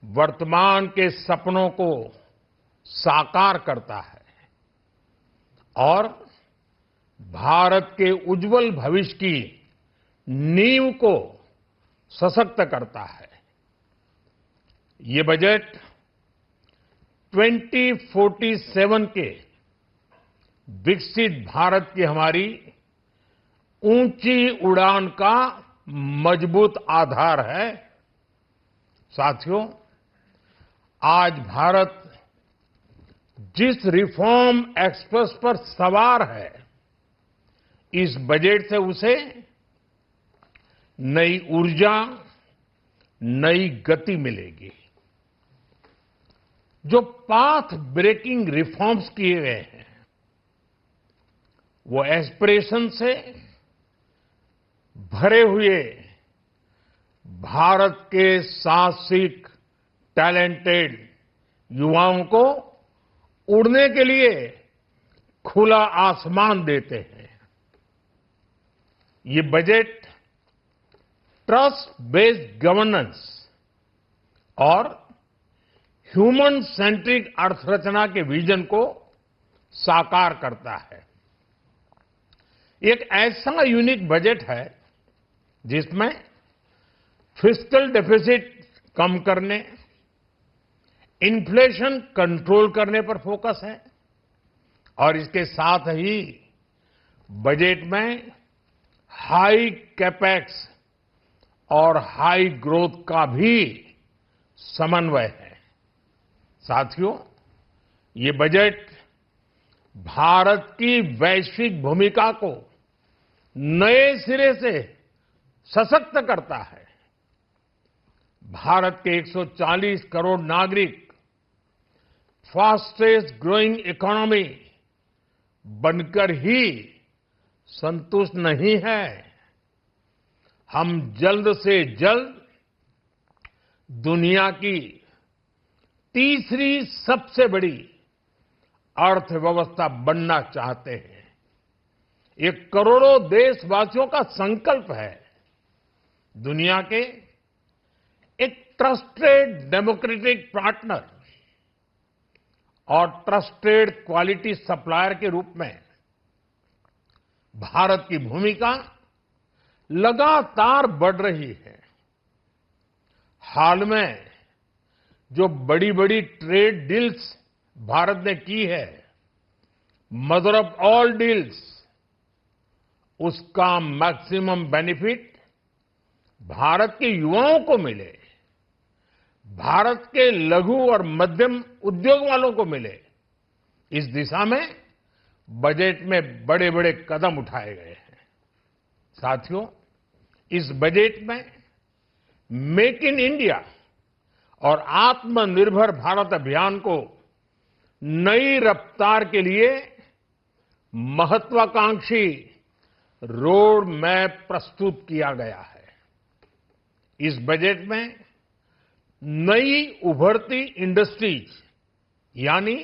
वर्तमान के सपनों को साकार करता है और भारत के उज्जवल भविष्य की नींव को सशक्त करता है। ये बजट 2047 के विकसित भारत की हमारी ऊंची उड़ान का मजबूत आधार है। साथियों, आज भारत जिस रिफॉर्म एक्सप्रेस पर सवार है, इस बजट से उसे नई ऊर्जा, नई गति मिलेगी। जो पाथ ब्रेकिंग रिफॉर्म्स किए गए हैं, वो एस्पिरेशन से भरे हुए भारत के साहसिक, टैलेंटेड युवाओं को उड़ने के लिए खुला आसमान देते हैं। ये बजट ट्रस्ट बेस्ड गवर्नेंस और ह्यूमन सेंट्रिक अर्थरचना के विजन को साकार करता है। एक ऐसा यूनिक बजट है जिसमें फिस्कल डेफिसिट कम करने, इन्फ्लेशन कंट्रोल करने पर फोकस है और इसके साथ ही बजट में हाई कैपेक्स और हाई ग्रोथ का भी समन्वय है। साथियों, ये बजट भारत की वैश्विक भूमिका को नए सिरे से सशक्त करता है। भारत के 140 करोड़ नागरिक फास्टेस्ट ग्रोइंग इकोनॉमी बनकर ही संतुष्ट नहीं है। हम जल्द से जल्द दुनिया की तीसरी सबसे बड़ी अर्थव्यवस्था बनना चाहते हैं। ये करोड़ों देशवासियों का संकल्प है। दुनिया के एक ट्रस्टेड डेमोक्रेटिक पार्टनर और ट्रस्टेड क्वालिटी सप्लायर के रूप में भारत की भूमिका लगातार बढ़ रही है। हाल में जो बड़ी बड़ी ट्रेड डील्स भारत ने की है, मदर ऑफ ऑल डील्स, उसका मैक्सिमम बेनिफिट भारत के युवाओं को मिले, भारत के लघु और मध्यम उद्योग वालों को मिले। इस दिशा में बजट में बड़े बड़े कदम उठाए गए हैं। साथियों, इस बजट में मेक इन इंडिया और आत्मनिर्भर भारत अभियान को नई रफ्तार के लिए महत्वाकांक्षी रोड मैप प्रस्तुत किया गया है। इस बजट में नई उभरती इंडस्ट्रीज यानी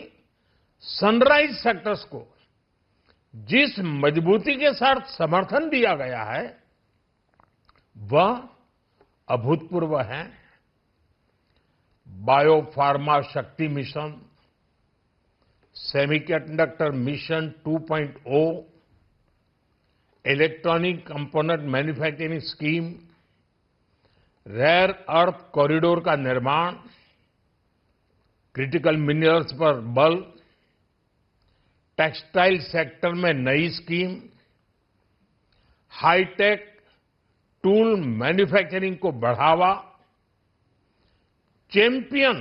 सनराइज सेक्टर्स को जिस मजबूती के साथ समर्थन दिया गया है, वह अभूतपूर्व है। Bio pharma Shakti mission, semiconductor mission 2.0, electronic component manufacturing scheme, rare earth corridor का निर्माण, क्रिटिकल मिनरल्स पर बल, टेक्सटाइल सेक्टर में नई स्कीम, हाईटेक टूल मैन्युफैक्चरिंग को बढ़ावा, चैंपियन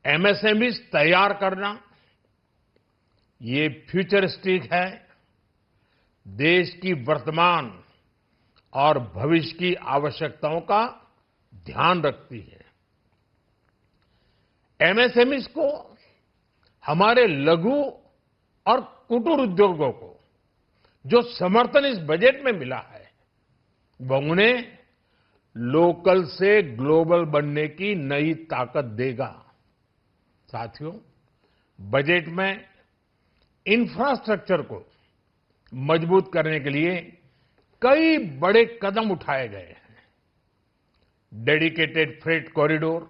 एमएसएमईज तैयार करना, ये फ्यूचरिस्टिक है, देश की वर्तमान और भविष्य की आवश्यकताओं का ध्यान रखती है। एमएसएमईज को, हमारे लघु और कुटीर उद्योगों को जो समर्थन इस बजट में मिला है, वह उन्हें लोकल से ग्लोबल बनने की नई ताकत देगा। साथियों, बजट में इंफ्रास्ट्रक्चर को मजबूत करने के लिए कई बड़े कदम उठाए गए हैं। डेडिकेटेड फ्रेट कॉरिडोर,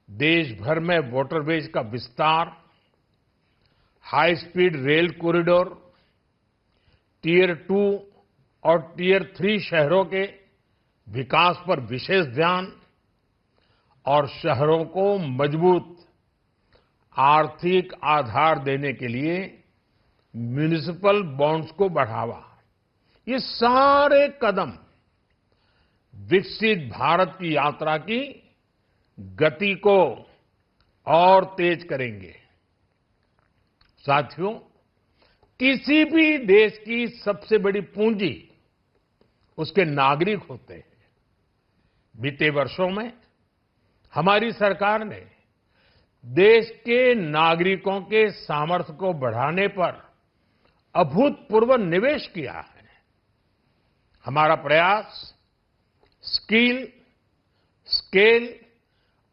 देश भर में वाटरवेज का विस्तार, high speed rail corridor, tier 2 और टियर 3 शहरों के विकास पर विशेष ध्यान और शहरों को मजबूत आर्थिक आधार देने के लिए म्युनिसिपल बॉन्ड्स को बढ़ावा, ये सारे कदम विकसित भारत की यात्रा की गति को और तेज करेंगे। साथियों, किसी भी देश की सबसे बड़ी पूंजी उसके नागरिक होते हैं। बीते वर्षों में हमारी सरकार ने देश के नागरिकों के सामर्थ्य को बढ़ाने पर अभूतपूर्व निवेश किया है। हमारा प्रयास स्किल, स्केल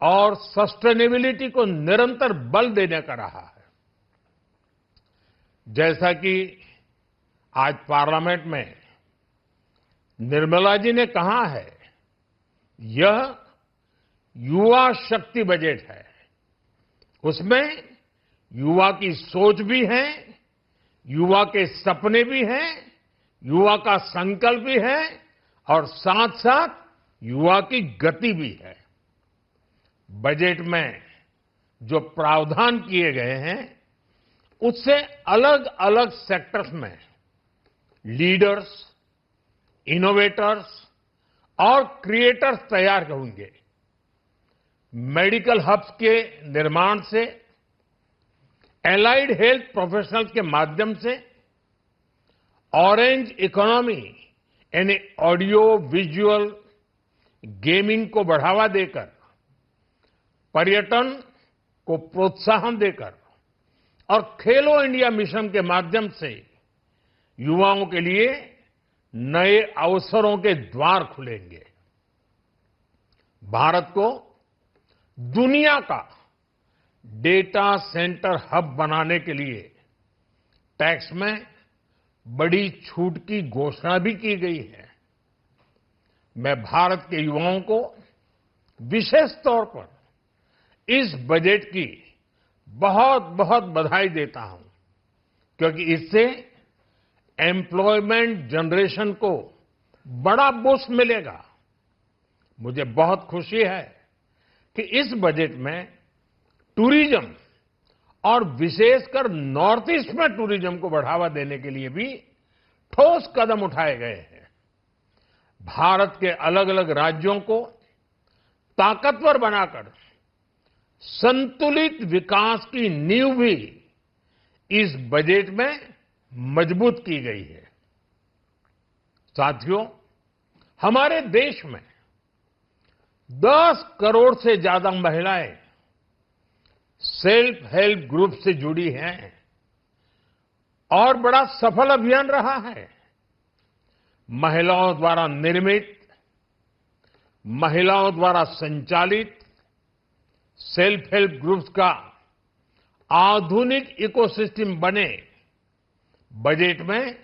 और सस्टेनेबिलिटी को निरंतर बल देने का रहा है। जैसा कि आज पार्लियामेंट में निर्मला जी ने कहा है, यह युवा शक्ति बजट है। उसमें युवा की सोच भी है, युवा के सपने भी हैं, युवा का संकल्प भी है और साथ साथ युवा की गति भी है। बजट में जो प्रावधान किए गए हैं, उससे अलग अलग सेक्टर्स में लीडर्स, इनोवेटर्स और क्रिएटर्स तैयार होंगे। मेडिकल हब्स के निर्माण से, एलाइड हेल्थ प्रोफेशनल्स के माध्यम से, ऑरेंज इकोनॉमी यानी ऑडियो विजुअल गेमिंग को बढ़ावा देकर, पर्यटन को प्रोत्साहन देकर और खेलो इंडिया मिशन के माध्यम से युवाओं के लिए नए अवसरों के द्वार खुलेंगे। भारत को दुनिया का डेटा सेंटर हब बनाने के लिए टैक्स में बड़ी छूट की घोषणा भी की गई है। मैं भारत के युवाओं को विशेष तौर पर इस बजट की बहुत बहुत बधाई देता हूं, क्योंकि इससे एम्प्लॉयमेंट जनरेशन को बड़ा बूस्ट मिलेगा। मुझे बहुत खुशी है कि इस बजट में टूरिज्म और विशेषकर नॉर्थ ईस्ट में टूरिज्म को बढ़ावा देने के लिए भी ठोस कदम उठाए गए हैं। भारत के अलग अलग राज्यों को ताकतवर बनाकर संतुलित विकास की नींव भी इस बजट में मजबूत की गई है। साथियों, हमारे देश में 10 करोड़ से ज्यादा महिलाएं सेल्फ हेल्प ग्रुप से जुड़ी हैं और बड़ा सफल अभियान रहा है। महिलाओं द्वारा निर्मित, महिलाओं द्वारा संचालित सेल्फ हेल्प ग्रुप्स का आधुनिक इकोसिस्टम बने, बजट में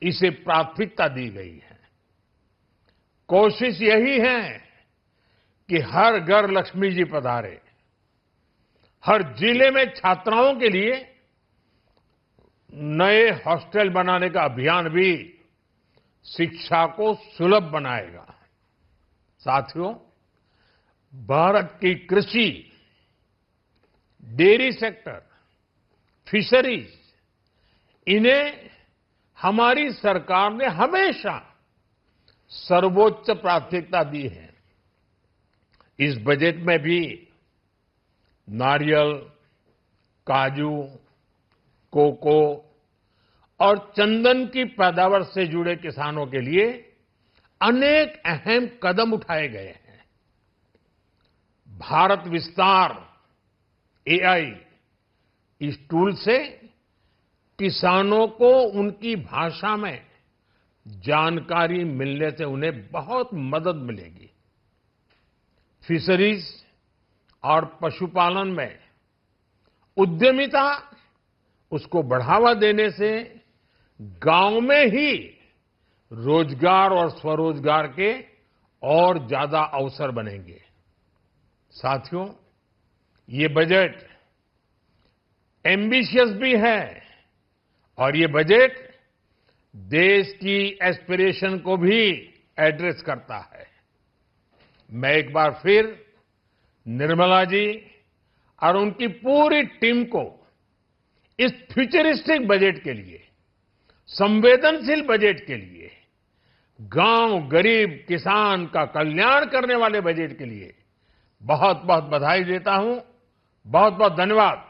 इसे प्राथमिकता दी गई है। कोशिश यही है कि हर घर लक्ष्मी जी पधारे। हर जिले में छात्राओं के लिए नए हॉस्टल बनाने का अभियान भी शिक्षा को सुलभ बनाएगा। साथियों, भारत की कृषि, डेयरी सेक्टर, फिशरीज, इन्हें हमारी सरकार ने हमेशा सर्वोच्च प्राथमिकता दी है। इस बजट में भी नारियल, काजू, कोको और चंदन की पैदावार से जुड़े किसानों के लिए अनेक अहम कदम उठाए गए हैं। भारत विस्तार एआई, इस टूल से किसानों को उनकी भाषा में जानकारी मिलने से उन्हें बहुत मदद मिलेगी। फिशरीज और पशुपालन में उद्यमिता, उसको बढ़ावा देने से गांव में ही रोजगार और स्वरोजगार के और ज्यादा अवसर बनेंगे। साथियों, ये बजट एम्बिशियस भी है और ये बजट देश की एस्पिरेशन को भी एड्रेस करता है। मैं एक बार फिर निर्मला जी और उनकी पूरी टीम को इस फ्यूचरिस्टिक बजट के लिए, संवेदनशील बजट के लिए, गांव, गरीब, किसान का कल्याण करने वाले बजट के लिए बहुत बहुत बधाई देता हूं। बहुत बहुत धन्यवाद।